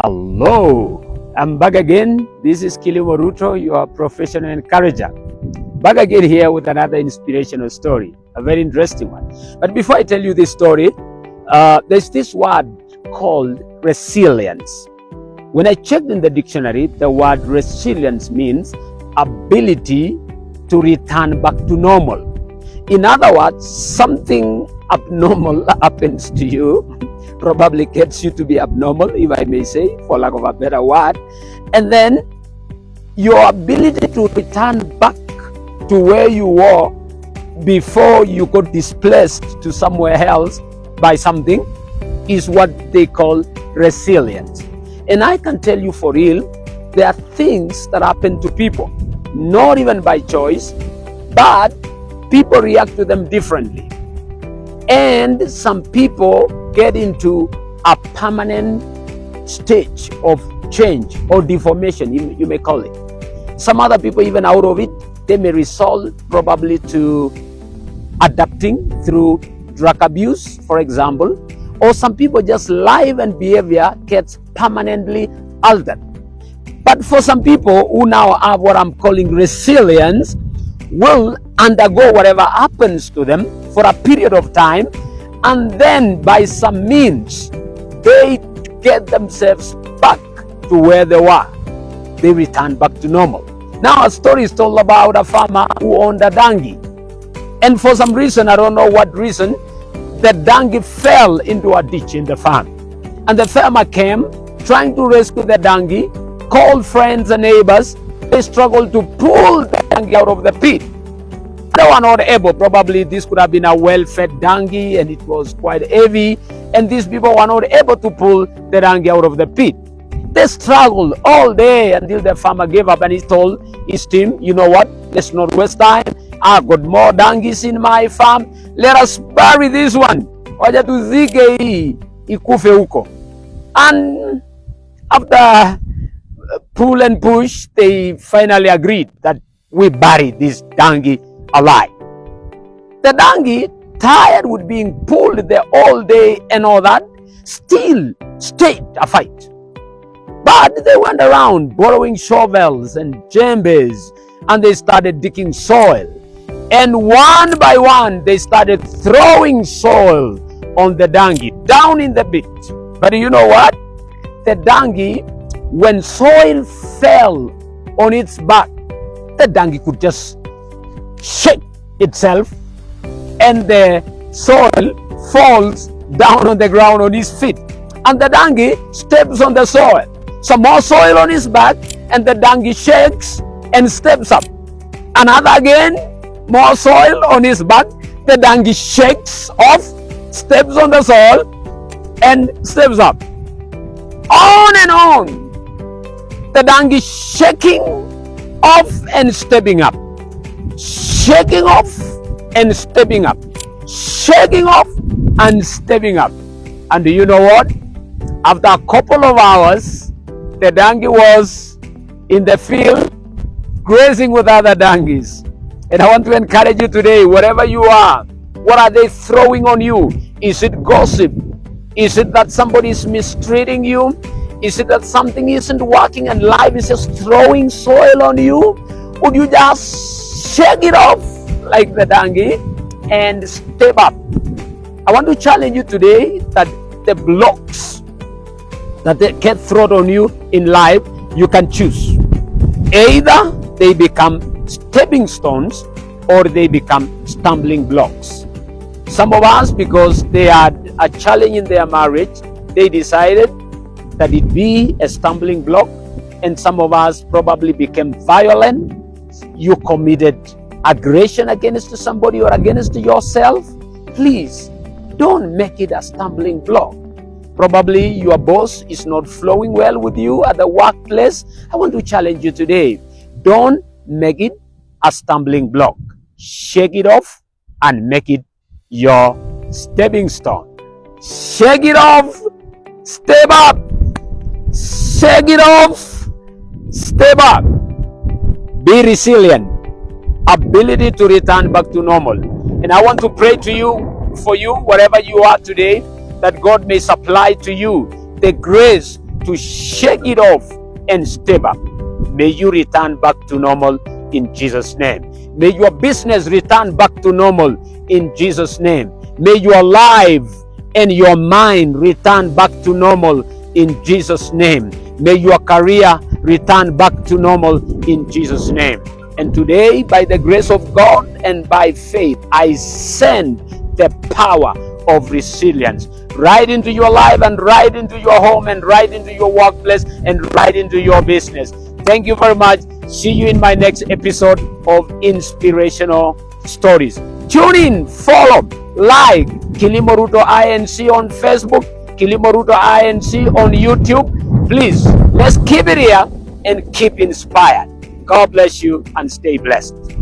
Hello, I'm back again. This is Kilimo Ruto, your professional encourager. Back again here with another inspirational story, a very interesting one. But before I tell you this story, there's this word called resilience. When I checked in the dictionary, the word resilience means ability to return back to normal. In other words, something abnormal happens to you, probably gets you to be abnormal, if I may say, for lack of a better word, and then your ability to return back to where you were before you got displaced to somewhere else by something is what they call resilience. And I can tell you for real, there are things that happen to people, not even by choice, but people react to them differently. And some people get into a permanent stage of change or deformation, you may call it. Some other people, even out of it, they may result probably to adapting through drug abuse, for example, or some people just life and behavior gets permanently altered. But for some people who now have what I'm calling resilience, will undergo whatever happens to them for a period of time, and then by some means they get themselves back to where they were. They return back to normal. Now a story is told about a farmer who owned a donkey, and for some reason, I don't know what reason, the donkey fell into a ditch in the farm, and the farmer came trying to rescue the donkey, called friends and neighbors. They struggled to pull the donkey out of the pit. They were not able. Probably this could have been a well-fed donkey and it was quite heavy, and these people were not able to pull the donkey out of the pit. They struggled all day until the farmer gave up, and he told his team, you know what, let's not waste time. I've got more donkeys in my farm. Let us bury this one. Wacha tuzike hii ikufe huko. And after pull and push, they finally agreed that we bury this donkey alive. The donkey, tired with being pulled there all day and all that, still stayed a fight. But they went around borrowing shovels and djembes, and they started digging soil. And one by one, they started throwing soil on the donkey, down in the pit. But you know what? The donkey, when soil fell on its back, the donkey could just shake itself, and the soil falls down on the ground on his feet. And the donkey steps on the soil. Some more soil on his back, and the donkey shakes and steps up. Another again, more soil on his back. The donkey shakes off, steps on the soil, and steps up. On and on. The donkey shaking off and stepping up. Shaking off and stepping up. Shaking off and stepping up. And do you know what? After a couple of hours, the donkey was in the field grazing with other donkeys. And I want to encourage you today, wherever you are, what are they throwing on you? Is it gossip? Is it that somebody is mistreating you? Is it that something isn't working and life is just throwing soil on you? Would you just shake it off like the donkey and step up? I want to challenge you today that the blocks that they get thrown on you in life, you can choose. Either they become stepping stones or they become stumbling blocks. Some of us, because they had a challenge in their marriage, they decided that it be a stumbling block, and some of us probably became violent. You committed aggression against somebody or against yourself. Please don't make it a stumbling block. Probably your boss is not flowing well with you at the workplace. I want to challenge you today. Don't make it a stumbling block. Shake it off and make it your stepping stone. Shake it off, step up. Shake it off, step up. Be resilient. Ability to return back to normal. And I want to pray to you, for you, wherever you are today, that God may supply to you the grace to shake it off and step up. May you return back to normal in Jesus' name. May your business return back to normal in Jesus' name. May your life and your mind return back to normal in Jesus' name. May your career return back to normal in Jesus' name. And today, by the grace of God and by faith, I send the power of resilience right into your life and right into your home and right into your workplace and right into your business. Thank you very much. See you in my next episode of Inspirational Stories. Tune in, follow, like Kilimo Ruto INC on Facebook, Kilimo Ruto INC on YouTube. Please, let's keep it here and keep inspired. God bless you and stay blessed.